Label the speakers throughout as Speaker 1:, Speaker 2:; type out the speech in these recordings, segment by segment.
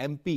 Speaker 1: MP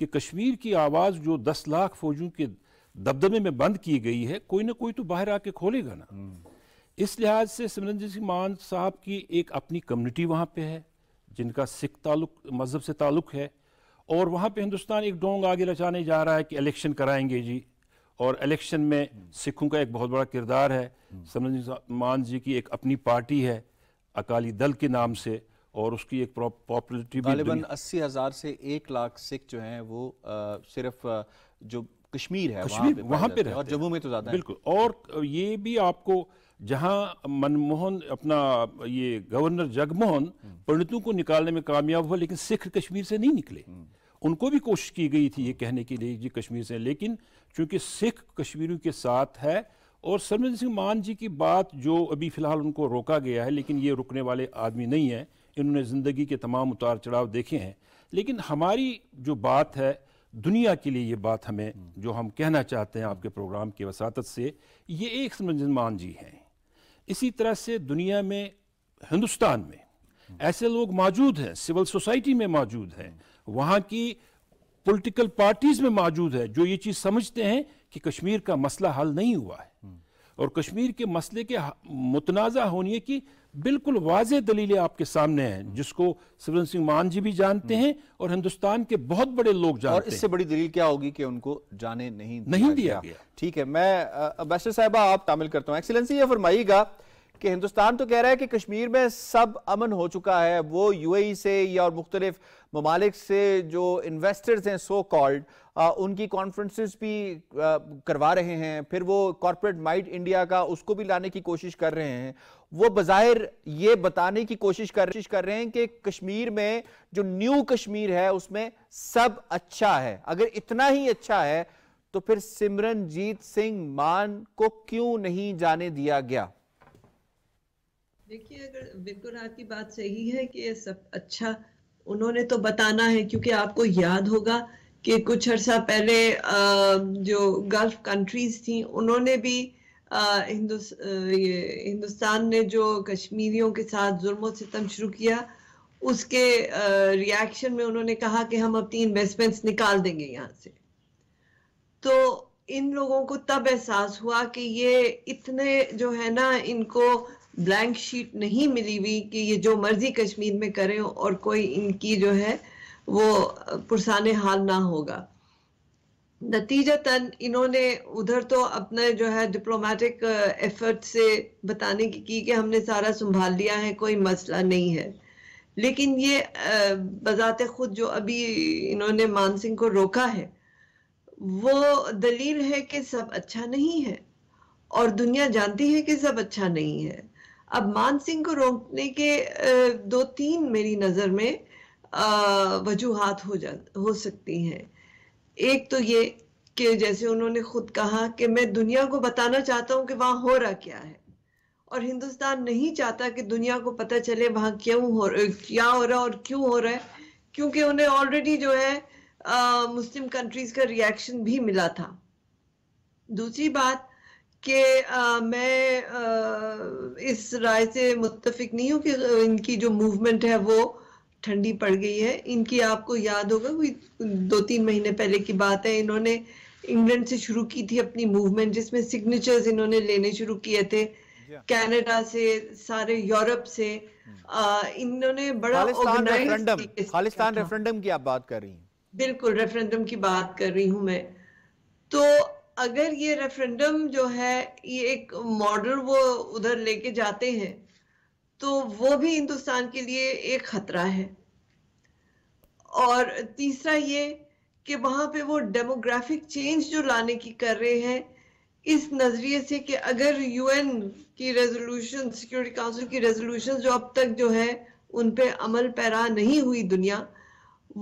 Speaker 2: کہ کشمیر کی آواز جو 10 لاکھ فوجیوں کے دبدبے میں بند کی گئی ہے، کوئی نہ کوئی تو باہر آ کے کھولے گا نا۔ اس لحاظ سے سمرنجیت سنگھ مان صاحب کی ایک اپنی کمیونٹی وہاں پہ ہے جن کا سکھ مذہب سے تعلق ہے، اور وہاں پہ ہندوستان ایک ڈونگ آگے لچانے جا رہا ہے کہ الیکشن کرائیں گے جی، اور الیکشن میں سکھوں کا ایک بہت بڑا کردار ہے۔ سمرنجیت سنگھ مان جی کی ایک اپنی پارٹی ہے اکالی دل کے نام سے، اور اس کی ایک پاپولرٹی بھی
Speaker 1: غالباً 80,000 سے 1 لاکھ سکھ جو ہیں وہ صرف جو کشمیر ہے
Speaker 2: وہاں پہ رہتے ہیں،
Speaker 1: اور جموں میں تو زیادہ ہیں۔
Speaker 2: بالکل، اور یہ بھی آپ کو جہاں منموہن اپنا یہ گورنر جگموہن پنڈتوں کو نکالنے میں کامیاب ہوا، لیکن سکھ کشمیر سے نہیں نکلے۔ ان کو بھی کوشش کی گئی تھی یہ کہنے کے لیے جی کشمیر سے، لیکن چونکہ سکھ کشمیریوں کے ساتھ ہے، اور سمرنجیت سنگھ مان جی کی بات جو ابھی فی الحال ان کو روکا گیا ہے، لیکن یہ رکنے والے آدمی نہیں ہیں، انہوں نے زندگی کے تمام اتار چڑھاؤ دیکھے ہیں۔ لیکن ہماری جو بات ہے دنیا کے لیے، یہ بات ہمیں جو ہم کہنا چاہتے ہیں آپ کے پروگرام کی وساطت سے، یہ ایک سمرنجیت سنگھ مان جی ہیں۔ اسی طرح سے دنیا میں، ہندوستان میں ایسے لوگ موجود ہیں، سول سوسائٹی میں موجود ہیں، وہاں کی پولیٹیکل پارٹیز میں موجود ہے جو یہ چیز سمجھتے ہیں کہ کشمیر کا مسئلہ حل نہیں ہوا ہے، اور کشمیر کے مسئلے کے متنازع ہونے کی بالکل واضح دلیلیں آپ کے سامنے ہیں، جس کو سمرنجیت سنگھ مان جی بھی جانتے ہیں اور ہندوستان کے بہت بڑے لوگ جانتے ہیں۔
Speaker 1: اور اس سے بڑی دلیل کیا ہوگی کہ ان کو جانے نہیں
Speaker 2: دیا گیا۔
Speaker 1: ٹھیک ہے، میں امبیسڈر صاحبہ آپ تعمیل کرتا ہوں۔ ایکسیلنسی یہ فرمائیے گا کہ ہندوستان تو کہہ رہا ہے کہ کشمیر میں سب امن ہو چکا ہے، وہ یو اے ای سے یا اور مختلف ممالک سے جو انویسٹرز ہیں سو کالڈ، ان کی کانفرنسز بھی کروا رہے ہیں، پھر وہ کارپوریٹ مائٹ انڈیا کا اس کو بھی لانے کی کوشش کر رہے ہیں۔ وہ بظاہر یہ بتانے کی کوشش کر رہے ہیں کہ کشمیر میں جو نیو کشمیر ہے اس میں سب اچھا ہے۔ اگر اتنا ہی اچھا ہے تو پھر سمرنجیت سنگھ مان کو کیوں نہیں جانے دیا گیا؟
Speaker 3: دیکھیے، اگر بالکل آپ کی بات صحیح ہے کہ سب اچھا انہوں نے تو بتانا ہے، کیونکہ آپ کو یاد ہوگا کہ کچھ عرصہ پہلے جو گلف کنٹریز تھیں انہوں نے بھی ہندوستان نے جو کشمیریوں کے ساتھ ظلم و ستم شروع کیا، اس کے ریاکشن میں انہوں نے کہا کہ ہم اپنی انویسٹمنٹس نکال دیں گے یہاں سے۔ تو ان لوگوں کو تب احساس ہوا کہ یہ اتنے جو ہے نا، ان کو بلینک شیٹ نہیں ملی ہوئی کہ یہ جو مرضی کشمیر میں کریں اور کوئی ان کی جو ہے وہ پرسان حال نہ ہوگا۔ نتیجتاً انہوں نے ادھر تو اپنا جو ہے ڈپلومیٹک ایفرٹ سے بتانے کی کہ ہم نے سارا سنبھال لیا ہے، کوئی مسئلہ نہیں ہے، لیکن یہ بذات خود جو ابھی انہوں نے مان سنگھ کو روکا ہے وہ دلیل ہے کہ سب اچھا نہیں ہے، اور دنیا جانتی ہے کہ سب اچھا نہیں ہے۔ اب مان سنگھ کو روکنے کے 2-3 میری نظر میں وجوہات ہو سکتی ہیں۔ ایک تو یہ کہ جیسے انہوں نے خود کہا کہ میں دنیا کو بتانا چاہتا ہوں کہ وہاں ہو رہا کیا ہے، اور ہندوستان نہیں چاہتا کہ دنیا کو پتہ چلے وہاں کیا ہو رہا اور کیوں ہو رہا ہے، کیونکہ انہیں آلریڈی جو ہے مسلم کنٹریز کا ریاکشن بھی ملا تھا۔ دوسری بات کہ میں اس رائے سے متفق نہیں ہوں کہ ان کی جو موومنٹ ہے وہ ٹھنڈی پڑ گئی ہے۔ ان کی آپ کو یاد ہوگا کوئی 2-3 مہینے پہلے کی بات ہے، انہوں نے انگلینڈ سے شروع کی تھی اپنی موومنٹ، جس میں سگنیچرز انہوں نے لینے شروع کیے تھے، کینیڈا سے، سارے یورپ سے، انہوں نے بڑا
Speaker 1: خالصتان ریفرنڈم کی آپ بات کر رہی ہیں؟
Speaker 3: بالکل، ریفرنڈم کی بات کر رہی ہوں میں۔ تو اگر یہ ریفرنڈم جو ہے یہ ایک ماڈل وہ ادھر لے کے جاتے ہیں تو وہ بھی ہندوستان کے لیے ایک خطرہ ہے۔ اور تیسرا یہ کہ وہاں پہ وہ ڈیموگرافک چینج جو لانے کی کر رہے ہیں، اس نظریے سے کہ اگر یو این کی ریزولوشن، سیکیورٹی کاؤنسل کی ریزولوشن جو اب تک جو ہے ان پہ عمل پیرا نہیں ہوئی دنیا،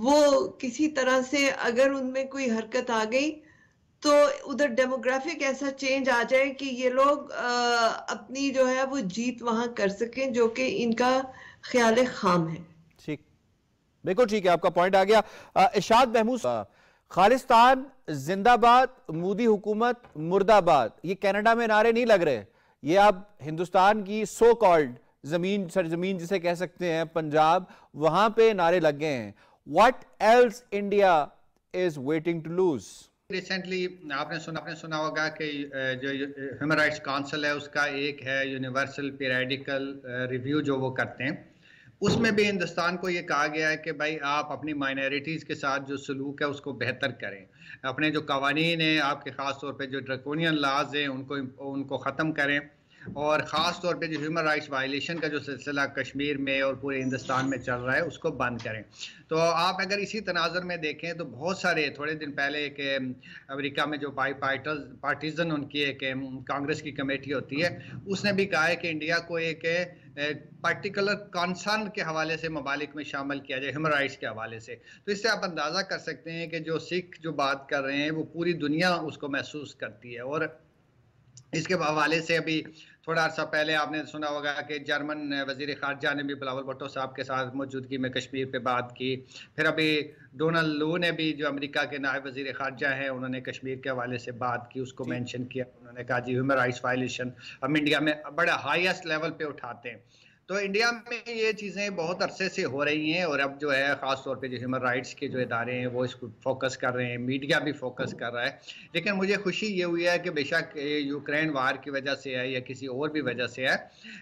Speaker 3: وہ کسی طرح سے اگر ان میں کوئی حرکت آ گئی تو ادھر ڈیموگرافک ایسا چینج آ جائے کہ یہ لوگ اپنی جو ہے وہ جیت وہاں کر سکیں، جو کہ ان کا خیال خام ہے۔
Speaker 1: ٹھیک، بالکل ٹھیک ہے، آپ کا پوائنٹ آ گیا۔ ارشاد محمود، خالصتان زندہ باد، مودی حکومت مرد آباد، یہ کینیڈا میں نعرے نہیں لگ رہے، یہ اب ہندوستان کی سو کالڈ زمین، سرزمین جسے کہہ سکتے ہیں پنجاب، وہاں پہ نعرے لگ گئے ہیں۔ What else India is waiting to lose.
Speaker 4: Recently آپ نے سنا ہوگا کہ جو ہیومن رائٹس کونسل ہے اس کا ایک ہے یونیورسل پیریڈیکل ریویو جو وہ کرتے ہیں، اس میں بھی ہندوستان کو یہ کہا گیا ہے کہ بھائی آپ اپنی مائنورٹیز کے ساتھ جو سلوک ہے اس کو بہتر کریں، اپنے جو قوانین ہیں آپ کے خاص طور پہ جو ڈریکونین لاز ہیں ان کو ختم کریں، اور خاص طور پہ جو ہیومن رائٹس وائلیشن کا جو سلسلہ کشمیر میں اور پورے ہندوستان میں چل رہا ہے اس کو بند کریں۔ تو آپ اگر اسی تناظر میں دیکھیں تو بہت سارے تھوڑے دن پہلے کہ امریکہ میں جو بائی پارٹیزن ان کی ایک کانگریس کی کمیٹی ہوتی ہے، اس نے بھی کہا ہے کہ انڈیا کو ایک پرٹیکولر کنسرن کے حوالے سے ممالک میں شامل کیا جائے ہیومن رائٹس کے حوالے سے۔ تو اس سے آپ اندازہ کر سکتے ہیں کہ جو سکھ جو بات کر رہے ہیں وہ پوری دنیا اس کو محسوس کرتی ہے۔ اور اس کے حوالے سے ابھی تھوڑا عرصہ پہلے آپ نے سنا ہوگا کہ جرمن وزیر خارجہ نے بھی بلاول بھٹو صاحب کے ساتھ موجودگی میں کشمیر پہ بات کی، پھر ابھی ڈونلڈ لو نے بھی جو امریکہ کے نائب وزیر خارجہ ہیں انہوں نے کشمیر کے حوالے سے بات کی، اس کو مینشن کیا، انہوں نے کہا جی ہیومن رائٹس وائلیشن ہم انڈیا میں بڑا ہائیسٹ لیول پہ اٹھاتے ہیں۔ تو انڈیا میں یہ چیزیں بہت عرصے سے ہو رہی ہیں، اور اب جو ہے خاص طور پہ جو ہیومن رائٹس کے جو ادارے ہیں وہ اس کو فوکس کر رہے ہیں، میڈیا بھی فوکس کر رہا ہے۔ لیکن مجھے خوشی یہ ہوئی ہے کہ بے شک یوکرین وار کی وجہ سے ہے یا کسی اور بھی وجہ سے ہے،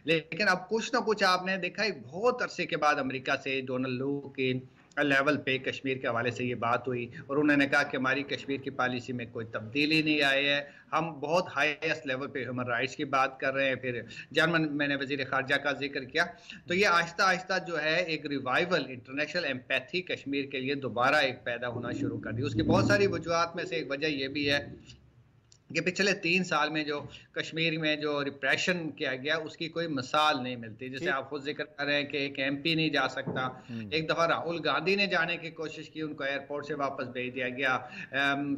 Speaker 4: لیکن اب کچھ نہ کچھ آپ نے دیکھا ایک بہت عرصے کے بعد امریکہ سے ڈونلڈ لو کے لیول پہ کشمیر کے حوالے سے یہ بات ہوئی، اور انہوں نے کہا کہ ہماری کشمیر کی پالیسی میں کوئی تبدیلی نہیں آئی ہے، ہم بہت ہائیسٹ لیول پہ ہیومن رائٹس کی بات کر رہے ہیں۔ پھر جرمن میں نے وزیر خارجہ کا ذکر کیا، تو یہ آہستہ آہستہ جو ہے ایک ریوائول انٹرنیشنل ایمپیتھی کشمیر کے لیے دوبارہ ایک پیدا ہونا شروع کر دی۔ اس کی بہت ساری وجوہات میں سے ایک وجہ یہ بھی ہے کہ پچھلے 3 سال میں جو کشمیر میں جو ریپریشن کیا گیا اس کی کوئی مثال نہیں ملتی، جیسے آپ خود ذکر کر رہے ہیں کہ ایک ایم پی نہیں جا سکتا، ایک دفعہ راہل گاندھی نے جانے کی کوشش کی، ان کو ایئرپورٹ سے واپس بھیج دیا گیا،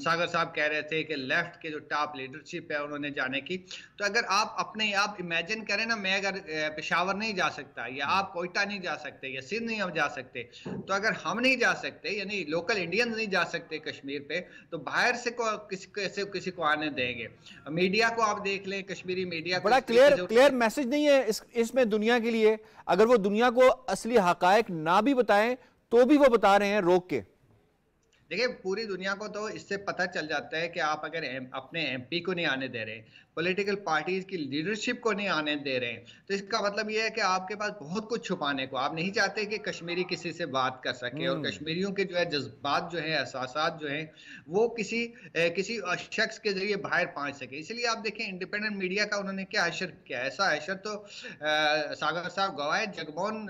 Speaker 4: ساگر صاحب کہہ رہے تھے کہ لیفٹ کے جو ٹاپ لیڈرشپ ہے انہوں نے جانے کی۔ تو اگر آپ اپنے آپ امیجن کریں نا، میں اگر پشاور نہیں جا سکتا یا آپ کوئٹہ نہیں جا سکتے یا سندھ نہیں ہم جا سکتے، تو اگر ہم نہیں جا سکتے یعنی لوکل انڈین نہیں جا سکتے کشمیر پہ، تو باہر سے کسی کو آنے دیں گے۔ میڈیا کو آپ دیکھ لیں، کشمیری میڈیا
Speaker 1: بڑا کلیئر میسج نہیں ہے اس میں دنیا کے لیے، اگر وہ دنیا کو اصلی حقائق نہ بھی بتائیں تو بھی وہ بتا رہے ہیں روک کے۔
Speaker 4: دیکھیں پوری دنیا کو تو اس سے پتہ چل جاتا ہے کہ آپ اگر اپنے ایم پی کو نہیں آنے دے رہے، پولیٹیکل پارٹیز کی لیڈرشپ کو نہیں آنے دے رہے ہیں، تو اس کا مطلب یہ ہے کہ آپ کے پاس بہت کچھ چھپانے کو، آپ نہیں چاہتے کہ کشمیری کسی سے بات کر سکے، اور کشمیریوں کے جو ہے جذبات جو ہیں، احساسات جو ہیں، وہ کسی شخص کے ذریعے باہر پہنچ سکے۔ اس لیے آپ دیکھیں انڈیپینڈنٹ میڈیا کا انہوں نے کیا حشر کیا، ایسا حشر تو ساگر صاحب گواہ ہے، جگمون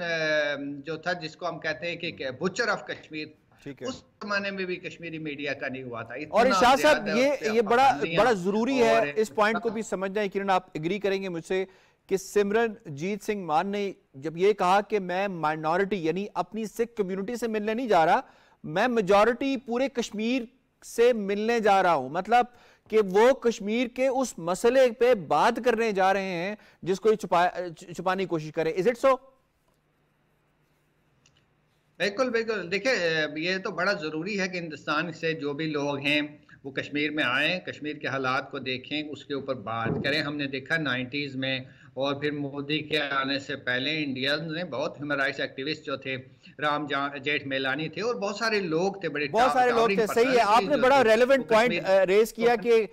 Speaker 4: جو تھا جس کو ہم کہتے ہیں کہ بچر آف کشمیر، اس زمانے میں بھی کشمیری میڈیا کا نہیں ہوا تھا۔
Speaker 1: اور شاہ صاحب یہ بڑا ضروری ہے اس پوائنٹ کو بھی سمجھنا ہے، کرن آپ ایگری کریں گے مجھ سے کہ سمرن جیت سنگھ مان نے جب یہ کہا کہ میں مائنورٹی یعنی اپنی سکھ کمیونٹی سے ملنے نہیں جا رہا، میں میجورٹی پورے کشمیر سے ملنے جا رہا ہوں، مطلب کہ وہ کشمیر کے اس مسئلے پہ بات کرنے جا رہے ہیں جس کو چھپانے کی کوشش کریں۔ Is it so؟
Speaker 4: بالکل بالکل، دیکھیں یہ تو بڑا ضروری ہے کہ ہندوستان سے جو بھی لوگ ہیں وہ کشمیر میں آئیں، کشمیر کے حالات کو دیکھیں، اس کے اوپر بات کریں۔ ہم نے دیکھا 90s میں اور پھر مودی کے آنے سے پہلے انڈیا نے بہت ہیومن رائٹس ایکٹیوسٹ جو تھے، رام جیٹھ میلانی تھے اور بہت سارے لوگ تھے، بہت سارے لوگ تھے۔
Speaker 1: صحیح ہے، آپ نے بڑا ریلیونٹ پوائنٹ ریز کیا کہ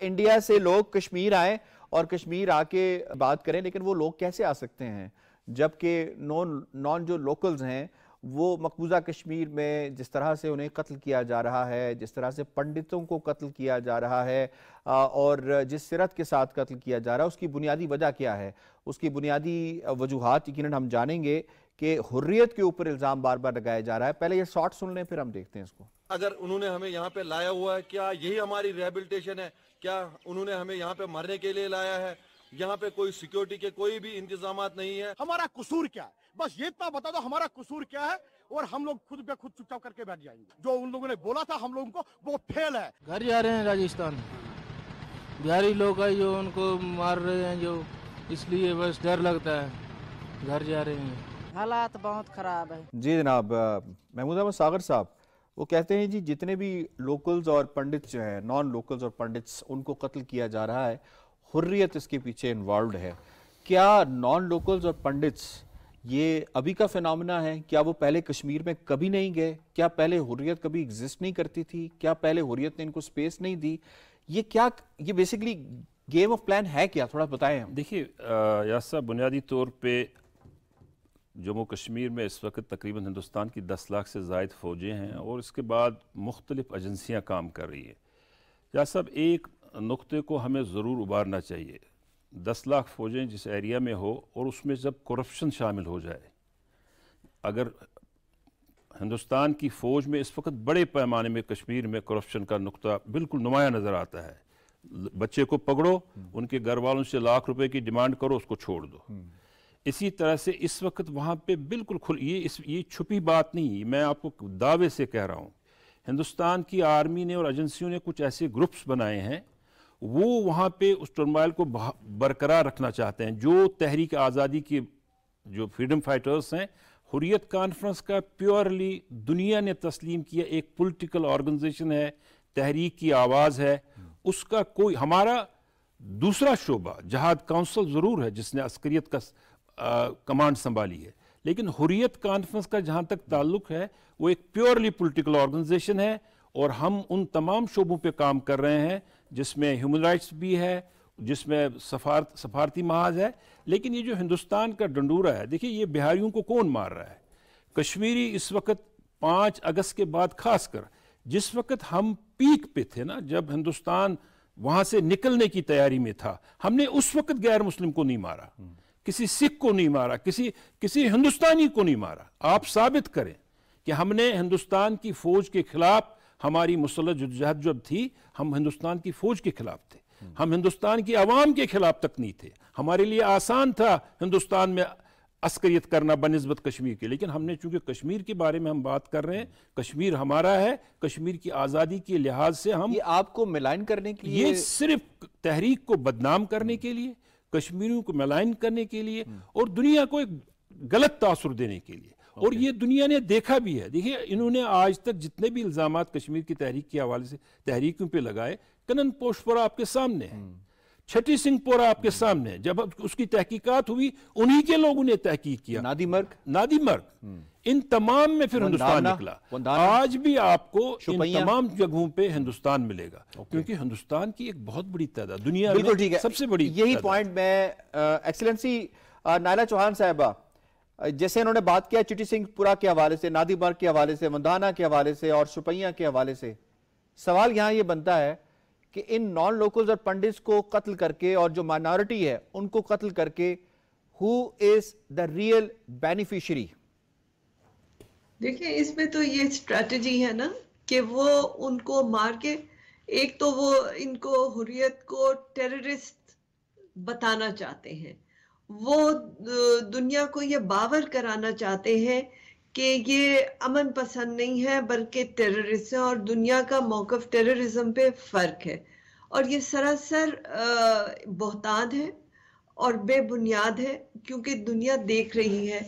Speaker 1: انڈیا سے لوگ کشمیر آئیں اور کشمیر آ کے بات کریں، لیکن وہ لوگ کیسے آ سکتے ہیں جبکہ نان جو لوکلز ہیں وہ مقبوضہ کشمیر میں جس طرح سے انہیں قتل کیا جا رہا ہے، جس طرح سے پنڈتوں کو قتل کیا جا رہا ہے اور جس سرت کے ساتھ قتل کیا جا رہا ہے، اس کی بنیادی وجہ کیا ہے؟ اس کی بنیادی وجوہات یقیناً ہم جانیں گے کہ حریت کے اوپر الزام بار بار لگایا جا رہا ہے۔ پہلے یہ شارٹ سن لیں پھر ہم دیکھتے ہیں اس کو۔
Speaker 5: اگر انہوں نے ہمیں یہاں پہ لایا ہوا ہے، کیا یہی ہماری ریہیبلیٹیشن ہے؟ کیا انہوں نے ہمیں یہاں پہ مرنے کے لیے لایا ہے؟ یہاں پہ کوئی سیکیورٹی کے کوئی بھی انتظامات نہیں ہے۔
Speaker 6: ہمارا قصور کیا ہے؟ بس یہ اتنا بتا دو ہمارا قصور کیا ہے، اور ہم لوگ خود بے خود چپ چاپ کر کے بیٹھ جائیں گے۔ جو ان لوگوں نے بولا تھا ہم لوگوں کو وہ فیل ہے۔
Speaker 7: گھر جا رہے ہیں راجستھان، بہاری لوگ ہیں جو ان کو مار رہے ہیں، جو اس لیے بس ڈر لگتا ہے، گھر جا رہے ہیں۔
Speaker 8: حالات بہت خراب ہے۔
Speaker 1: جی جناب، محمود احمد ساغر صاحب وہ کہتے ہیں جی جتنے بھی لوکلز اور پنڈتس جو ہیں، نان لوکلز اور پنڈتس، ان کو قتل کیا جا رہا ہے، حریت اس کے پیچھے انوالوڈ ہے۔ کیا نان لوکلز اور پنڈتس یہ ابھی کا فینومینا ہے؟ کیا وہ پہلے کشمیر میں کبھی نہیں گئے؟ کیا پہلے حریت کبھی ایگزسٹ نہیں کرتی تھی؟ کیا پہلے حریت نے ان کو سپیس نہیں دی؟ یہ بیسیکلی گیم آف پلان ہے کیا؟ تھوڑا بتائیں ہم.
Speaker 2: دیکھیے یاسر صاحب، بنیادی طور پہ جموں کشمیر میں اس وقت تقریباً ہندوستان کی 10 لاکھ سے زائد فوجیں ہیں، اور اس کے بعد مختلف ایجنسیاں کام کر رہی ہیں. یاسر صاحب، ایک نقطے کو ہمیں ضرور ابھارنا چاہیے. 10 لاکھ فوجیں جس ایریا میں ہو، اور اس میں جب کرپشن شامل ہو جائے، اگر ہندوستان کی فوج میں اس وقت بڑے پیمانے میں کشمیر میں کرپشن کا نقطہ بالکل نمایاں نظر آتا ہے. بچے کو پکڑو، ان کے گھر والوں سے لاکھ روپے کی ڈیمانڈ کرو، اس کو چھوڑ دو. اسی طرح سے اس وقت وہاں پہ بالکل یہ چھپی بات نہیں، میں آپ کو دعوے سے کہہ رہا ہوں، ہندوستان کی آرمی نے اور ایجنسیوں نے کچھ ایسے گروپس بنائے ہیں، وہ وہاں پہ اس ٹرمائل کو برقرار رکھنا چاہتے ہیں. جو تحریک آزادی کی جو فریڈم فائٹرز ہیں، حریت کانفرنس کا پیورلی دنیا نے تسلیم کیا ایک پولیٹیکل آرگنائزیشن ہے، تحریک کی آواز ہے. اس کا کوئی ہمارا دوسرا شعبہ جہاد کونسل ضرور ہے جس نے عسکریت کا کمانڈ سنبھالی ہے، لیکن حریت کانفرنس کا جہاں تک تعلق ہے وہ ایک پیورلی پولیٹیکل آرگنائزیشن ہے، اور ہم ان تمام شعبوں پہ کام کر رہے ہیں جس میں ہیومن رائٹس بھی ہے، جس میں سفارتی محاذ ہے. لیکن یہ جو ہندوستان کا ڈنڈورا ہے، دیکھیے یہ بہاریوں کو کون مار رہا ہے؟ کشمیری اس وقت 5 اگست کے بعد خاص کر جس وقت ہم پیک پہ تھے نا، جب ہندوستان وہاں سے نکلنے کی تیاری میں تھا، ہم نے اس وقت غیر مسلم کو نہیں مارا، کسی سکھ کو نہیں مارا، کسی ہندوستانی کو نہیں مارا. آپ ثابت کریں کہ ہم نے ہندوستان کی فوج کے خلاف، ہماری مسلح جدوجہد جب تھی، ہم ہندوستان کی فوج کے خلاف تھے، ہم ہندوستان کی عوام کے خلاف تک نہیں تھے. ہمارے لیے آسان تھا ہندوستان میں عسکریت کرنا بنسبت کشمیر کے، لیکن ہم نے چونکہ کشمیر کے بارے میں ہم بات کر رہے ہیں، کشمیر ہمارا ہے، کشمیر کی آزادی کے لحاظ سے ہم،
Speaker 1: یہ آپ کو ملائن کرنے کے لیے،
Speaker 2: یہ صرف تحریک کو بدنام کرنے کے لیے، کشمیریوں کو ملائن کرنے کے لیے، اور دنیا کو ایک غلط تاثر دینے کے لیے. اور یہ دنیا نے دیکھا بھی ہے. دیکھیے انہوں نے آج تک جتنے بھی الزامات کشمیر کی تحریک کے حوالے سے تحریکوں پہ لگائے، کنن پوش پورا آپ کے سامنے ہے، چھٹی سنگھ پورا آپ کے سامنے ہے. جب اس کی تحقیقات ہوئی، انہی کے لوگوں نے تحقیق کیا. نادی مرگ ان تمام میں پھر ہندوستان نکلا. آج بھی آپ کو ان تمام جگہوں پہ ہندوستان ملے گا، کیونکہ ہندوستان کی ایک بہت بڑی تعداد دنیا میں سب سے بڑی.
Speaker 1: یہی پوائنٹ میں ایکسلنسی نائلہ چوہان صاحبہ، جیسے انہوں نے بات کیا چٹی سنگھ پورا کے حوالے سے، نادی مرگ کے حوالے سے، وندھانا کے حوالے سے اور شپیاں کے حوالے سے، سوال یہاں یہ بنتا ہے کہ ان نان لوکلز اور پنڈتس کو قتل کر کے، اور جو مائنورٹی ہے ان کو قتل کر کے، who is the real beneficiary؟
Speaker 3: دیکھیں اس میں تو یہ اسٹریٹجی ہے نا کہ وہ ان کو مار کے، ایک تو وہ ان کو حریت کو ٹیررسٹ بتانا چاہتے ہیں، وہ دنیا کو یہ باور کرانا چاہتے ہیں کہ یہ امن پسند نہیں ہے بلکہ ٹیررسٹ ہے، اور دنیا کا موقف ٹیررزم پہ فرق ہے. اور یہ سراسر بہتان ہے اور بے بنیاد ہے، کیونکہ دنیا دیکھ رہی ہے.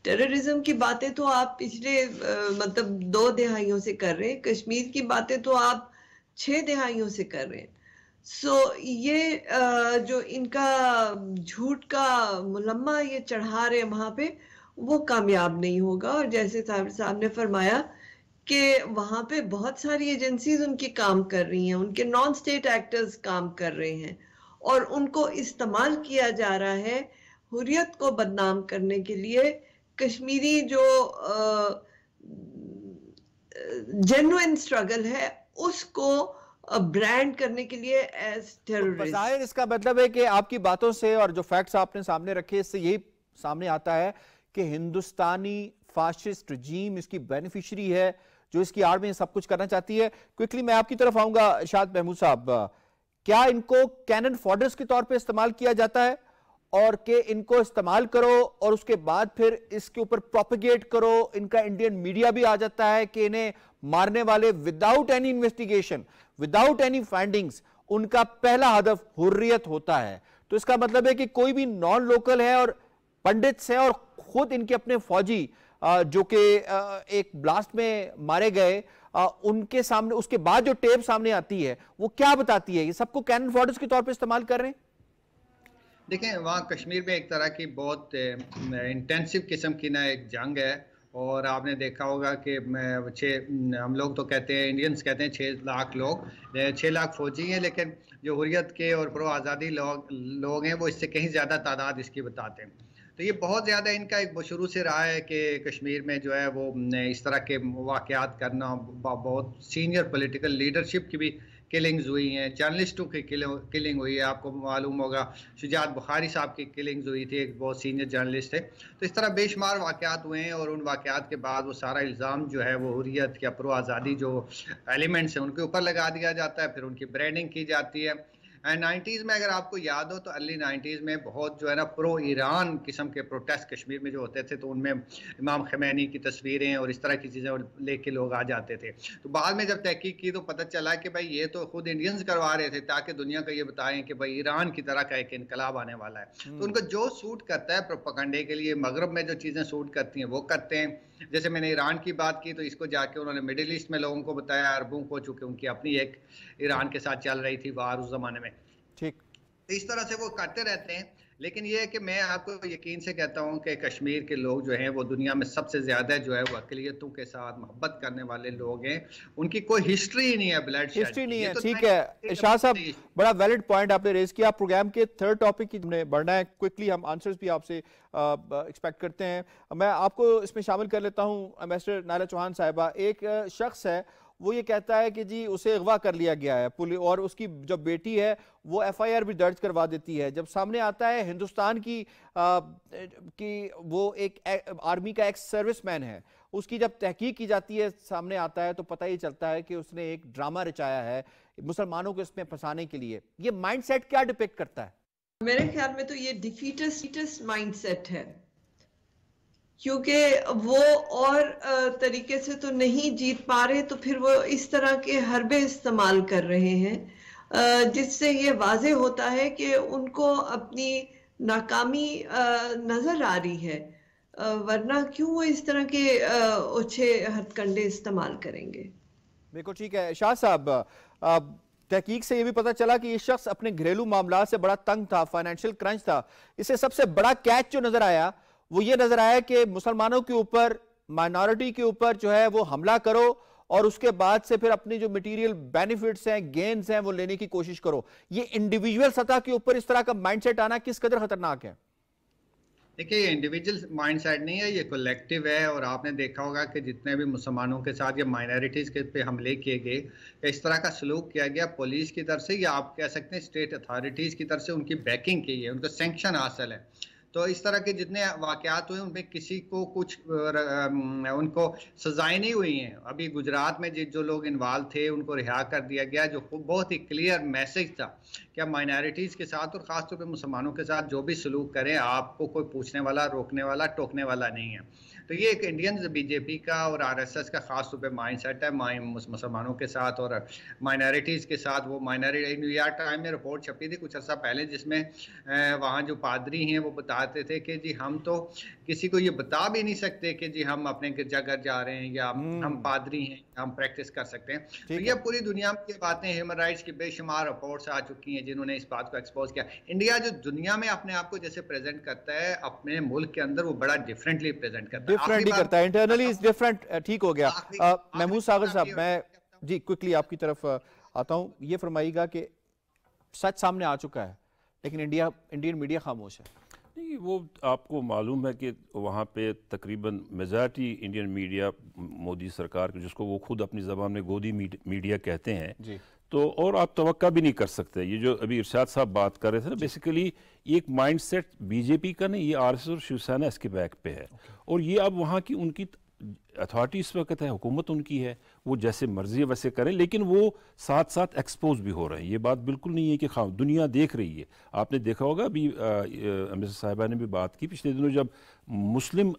Speaker 3: ٹیررزم کی باتیں تو آپ پچھلے 2 دہائیوں سے کر رہے ہیں، کشمیر کی باتیں تو آپ 6 دہائیوں سے کر رہے ہیں. یہ جو ان کا جھوٹ کا ملمہ یہ چڑھا رہے وہاں پہ، وہ کامیاب نہیں ہوگا. اور جیسے صاحب نے فرمایا کہ وہاں پہ بہت ساری ایجنسیز ان کی کام کر رہی ہیں، ان کے نان سٹیٹ ایکٹرز کام کر رہے ہیں، اور ان کو استعمال کیا جا رہا ہے حریت کو بدنام کرنے کے لیے. کشمیری جو جینوئن اسٹرگل ہے اس کو برانڈ کرنے کے لیے ایز ٹیررسٹ.
Speaker 1: بظاہر اس کا مطلب ہے کہ آپ کی باتوں سے اور جو فیکٹس آپ نے سامنے رکھے، اس سے یہی سامنے آتا ہے کہ ہندوستانی فاشسٹ رجیم اس کی بینیفیشری ہے، جو اس کی آڑ میں سب کچھ کرنا چاہتی ہے. کوئکلی میں آپ کی طرف آؤں گا ارشاد محمود صاحب، کیا ان کو کینن فوڈرز کے طور پہ استعمال کیا جاتا ہے، اور کہ ان کو استعمال کرو اور اس کے بعد پھر اس کے اوپر پروپیگیٹ کرو، ان کا انڈین میڈیا بھی آ جاتا ہے کہ انہیں مارنے والے without any investigation, without any findings, ان کا پہلا ہدف حریت ہوتا ہے؟ تو اس کا مطلب ہے کہ کوئی بھی نان لوکل ہے اور پنڈتس ہیں اور خود ان کے اپنے فوجی جو کہ ایک بلاسٹ میں مارے گئے، ان کے سامنے اس کے بعد جو ٹیپ سامنے آتی ہے وہ کیا بتاتی ہے؟ یہ سب کو کینن فوڈرز کے طور پہ استعمال کر رہے ہیں؟
Speaker 4: دیکھیں وہاں کشمیر میں ایک طرح کی بہت انٹینسو قسم کی نا ایک جنگ ہے، اور آپ نے دیکھا ہوگا کہ ہم لوگ تو کہتے ہیں، انڈینز کہتے ہیں 6 لاکھ لوگ، 6 لاکھ فوجی ہیں، لیکن جو حریت کے اور پرو آزادی لوگ ہیں وہ اس سے کہیں زیادہ تعداد اس کی بتاتے ہیں۔ تو یہ بہت زیادہ ان کا ایک شروع سے رہا ہے کہ کشمیر میں جو ہے وہ اس طرح کے واقعات کرنا، بہت سینئر پولیٹیکل لیڈرشپ کی بھی کلنگز ہوئی ہیں، جرنلسٹوں کی کلنگ ہوئی ہے، آپ کو معلوم ہوگا شجاعت بخاری صاحب کی کلنگز ہوئی تھی، ایک بہت سینئر جرنلسٹ تھے۔ تو اس طرح بے شمار واقعات ہوئے ہیں، اور ان واقعات کے بعد وہ سارا الزام جو ہے وہ حریت یا پرو آزادی جو ایلیمنٹس ہیں ان کے اوپر لگا دیا جاتا ہے، پھر ان کی برانڈنگ کی جاتی ہے۔ 90s میں اگر آپ کو یاد ہو تو ارلی 90s میں بہت جو ہے نا پرو ایران قسم کے پروٹیسٹ کشمیر میں جو ہوتے تھے، تو ان میں امام خمینی کی تصویریں اور اس طرح کی چیزیں لے کے لوگ آ جاتے تھے۔ تو بعد میں جب تحقیق کی تو پتہ چلا کہ بھائی یہ تو خود انڈینز کروا رہے تھے تاکہ دنیا کو یہ بتائیں کہ بھائی ایران کی طرح کا ایک انقلاب آنے والا ہے۔ تو ان کو جو سوٹ کرتا ہے پروپیگنڈے کے لیے، مغرب میں جو چیزیں سوٹ کرتی ہیں وہ کرتے ہیں۔ جیسے میں نے ایران کی بات کی تو اس کو جا کے انہوں نے مڈل ایسٹ میں لوگوں کو بتایا، عربوں کو، چونکہ ان کی اپنی ایک ایران کے ساتھ چل رہی تھی وار اس زمانے میں۔
Speaker 1: ٹھیک،
Speaker 4: اس طرح سے وہ کرتے رہتے ہیں، لیکن یہ ہے کہ میں آپ کو یقین سے کہتا ہوں کہ کشمیر کے لوگ جو ہیں وہ دنیا میں سب سے زیادہ جو ہے وہ اقلیتوں کے ساتھ محبت کرنے والے لوگ ہیں۔ ان کی کوئی ہسٹری نہیں ہے، بلڈ شیڈ
Speaker 1: ہسٹری نہیں ہے۔ ٹھیک ہے شاہ صاحب، بڑا ویلڈ پوائنٹ آپ نے ریز کیا۔ پروگرام کے تھرڈ ٹاپک کی میں بڑھنا ہے، کوئکلی ہم آنسرز بھی آپ سے ایکسپیکٹ کرتے ہیں۔ میں آپ کو اس میں شامل کر لیتا ہوں ایمبیسڈر نائلہ چوہان صاحبہ۔ ایک شخص ہے وہ یہ کہتا ہے کہ جی اسے اغوا کر لیا گیا ہے، اور اس کی جو بیٹی ہے وہ ایف آئی آر بھی درج کروا دیتی ہے۔ جب سامنے آتا ہے ہندوستان کی وہ ایک آرمی کا ایک سروس مین ہے، اس کی جب تحقیق کی جاتی ہے سامنے آتا ہے تو پتہ ہی چلتا ہے کہ اس نے ایک ڈرامہ رچایا ہے مسلمانوں کو اس میں پھنسانے کے لیے۔ یہ مائنڈ سیٹ کیا ڈپکٹ کرتا ہے؟
Speaker 3: میرے خیال میں تو یہ ڈیفیٹسٹ مائنڈ سیٹ ہے، کیونکہ وہ اور طریقے سے تو نہیں جیت پا رہے، تو پھر وہ اس طرح کے حربے استعمال کر رہے ہیں، جس سے یہ واضح ہوتا ہے کہ ان کو اپنی ناکامی نظر آ رہی ہے، ورنہ کیوں وہ اس طرح کے اوچھے ہتھ کنڈے استعمال کریں گے۔
Speaker 1: بالکل ٹھیک ہے شاہ صاحب، تحقیق سے یہ بھی پتہ چلا کہ یہ شخص اپنے گھریلو معاملات سے بڑا تنگ تھا، فائنینشیل کرنچ تھا۔ اسے سب سے بڑا کیچ جو نظر آیا وہ یہ نظر آیا کہ مسلمانوں کے اوپر، مائنورٹی کے اوپر جو ہے وہ حملہ کرو، اور اس کے بعد سے پھر اپنی جو میٹیریل بینیفٹس ہیں، گینز ہیں، وہ لینے کی کوشش کرو۔ یہ انڈیویجول سطح کے اوپر اس طرح کا مائنڈ سیٹ آنا کس قدر خطرناک ہے؟
Speaker 4: دیکھیں یہ انڈیویجول مائنڈ سیٹ نہیں ہے، یہ کولیکٹیو ہے، اور آپ نے دیکھا ہوگا کہ جتنے بھی مسلمانوں کے ساتھ یا مائنورٹیز کے پہ حملے کیے گئے، اس طرح کا سلوک کیا گیا پولیس کی طرف سے، یا آپ کہہ سکتے ہیں اسٹیٹ اتھارٹیز کی طرف سے، ان کی بیکنگ کی ہے، ان کو سینکشن حاصل ہے۔ تو اس طرح کے جتنے واقعات ہوئے ان میں کسی کو کچھ ان کو سزائیں نہیں ہوئی ہیں۔ ابھی گجرات میں جو لوگ انوالو تھے ان کو رہا کر دیا گیا، جو بہت ہی کلیئر میسج تھا کہ مائنورٹیز کے ساتھ اور خاص طور پہ مسلمانوں کے ساتھ جو بھی سلوک کریں، آپ کو کوئی پوچھنے والا، روکنے والا، ٹوکنے والا نہیں ہے۔ تو یہ ایک انڈینز بی جے پی کا اور آر ایس ایس کا خاص طور پہ مائنڈ سیٹ ہے مسلمانوں کے ساتھ اور مائنورٹیز کے ساتھ۔ وہ نیو یارک ٹائم میں رپورٹ چھپی تھی کچھ عرصہ پہلے، جس میں وہاں جو پادری ہیں وہ بتاتے تھے کہ جی ہم تو کسی کو یہ بتا بھی نہیں سکتے کہ جی ہم اپنے گرجا گھر جا رہے ہیں یا ہم پادری ہیں، ہم پریکٹس کر سکتے ہیں۔ تو یہ پوری دنیا میں یہ باتیں، ہیومن رائٹس کی بے شمار رپورٹس آ چکی ہیں جنہوں نے اس بات کو ایکسپوز کیا۔ انڈیا جو دنیا میں اپنے آپ کو جیسے پریزنٹ کرتا ہے، اپنے ملک کے اندر وہ بڑا ڈیفرنٹلی پریزنٹ کرتا ہے،
Speaker 1: ڈیفرنٹلی کرتا ہے، انٹرنلی از ڈیفرنٹ۔ ٹھیک ہو گیا محمود ساغر صاحب، میں جی کوئکلی آپ کی طرف آتا ہوں۔ یہ فرمائیے گا کہ سچ سامنے آ چکا ہے لیکن انڈین میڈیا خاموش ہے۔
Speaker 2: نہیں، وہ آپ کو معلوم ہے کہ وہاں پہ تقریباً میجارٹی انڈین میڈیا مودی سرکار جس کو وہ خود اپنی زبان میں گودی میڈیا کہتے ہیں، تو اور آپ توقع بھی نہیں کر سکتے۔ یہ جو ابھی ارشاد صاحب بات کر رہے تھے نا، بیسیکلی ایک مائنڈ سیٹ بی جے پی کا نہیں، یہ آر ایس ایس اور شیو سینا اس کے بیک پہ ہے، اور یہ اب وہاں کی ان کی اتھارٹی اس وقت ہے، حکومت ان کی ہے، وہ جیسے مرضی ہے ویسے کریں، لیکن وہ ساتھ ساتھ ایکسپوز بھی ہو رہے ہیں۔ یہ بات بالکل نہیں ہے کہ دنیا دیکھ رہی ہے۔ آپ نے دیکھا ہوگا ابھی امبیسڈر صاحبہ نے بھی بات کی پچھلے دنوں، جب مسلم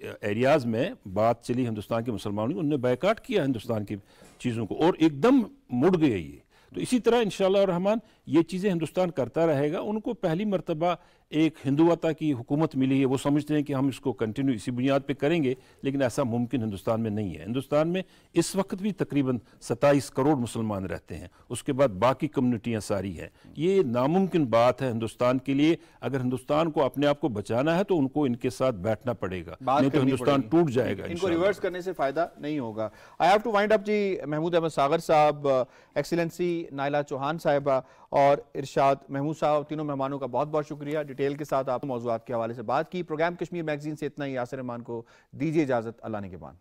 Speaker 2: ایریاز میں بات چلی ہندوستان کے مسلمانوں کی، انہوں نے بائیکاٹ کیا ہندوستان کی چیزوں کو، اور ایک دم مڑ گئے یہ۔ تو اسی طرح انشاءاللہ الرحمن یہ چیزیں ہندوستان کرتا رہے گا۔ ان کو پہلی مرتبہ ایک ہندوتا کی حکومت ملی ہے، وہ سمجھتے ہیں کہ ہم اس کو کنٹینیو اسی بنیاد پہ کریں گے، لیکن ایسا ممکن ہندوستان میں نہیں ہے۔ ہندوستان میں اس وقت بھی تقریباً 27 کروڑ مسلمان رہتے ہیں، اس کے بعد باقی کمیونٹیاں ساری ہیں۔ یہ ناممکن بات ہے ہندوستان کے لیے، اگر ہندوستان کو اپنے آپ کو بچانا ہے تو ان کو ان کے ساتھ بیٹھنا پڑے گا، نہیں تو ہندوستان ٹوٹ جائے گا۔
Speaker 1: ان کو ریورس کرنے سے فائدہ نہیں ہوگا۔ I have to wind up جی، محمود احمد ساغر صاحب، ایکسیلنسی نائلہ چوہان صاحبہ اور ارشاد محمود صاحب، تینوں مہمانوں کا بہت بہت شکریہ، ڈیٹیل کے ساتھ آپ موضوعات کے حوالے سے بات کی۔ پروگرام کشمیر میگزین سے اتنا ہی، یاسر رحمان کو دیجیے اجازت، اللہ نگہبان۔